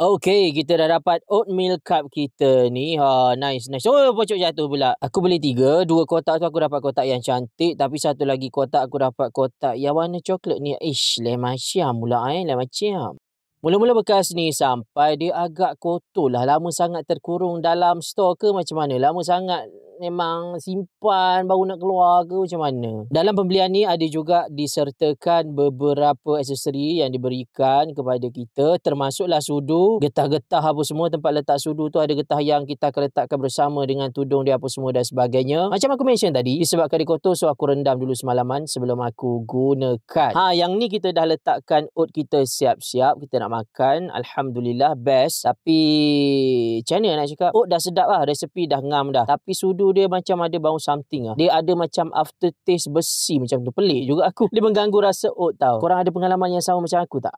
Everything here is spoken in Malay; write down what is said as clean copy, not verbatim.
Okay, kita dah dapat oatmeal cup kita ni. Nice. Oh, pocok jatuh pula. Aku beli 3. 2 kotak tu aku dapat kotak yang cantik. Tapi satu lagi kotak aku dapat kotak yang warna coklat ni. Lain macam pula lain macam. Mula-mula bekas ni sampai dia agak kotor lah. Lama sangat terkurung dalam stor ke macam mana? Lama sangat memang simpan baru nak keluar ke macam mana? Dalam pembelian ni ada juga disertakan beberapa aksesori yang diberikan kepada kita. Termasuklah sudu, getah-getah apa semua. Tempat letak sudu tu ada getah yang kita akan letakkan bersama dengan tudung dia apa semua dan sebagainya. Macam aku mention tadi, disebabkan dia kotor so aku rendam dulu semalaman sebelum aku gunakan. Yang ni kita dah letakkan oat kita siap-siap. Kita nak makan. Alhamdulillah best. Tapi macam mana nak cakap? Oat dah sedap lah. Resepi dah ngam dah. Tapi sudu dia macam ada bau something lah. Dia ada macam aftertaste besi macam tu. Pelik juga aku. Dia mengganggu rasa oat tau. Korang ada pengalaman yang sama macam aku tak?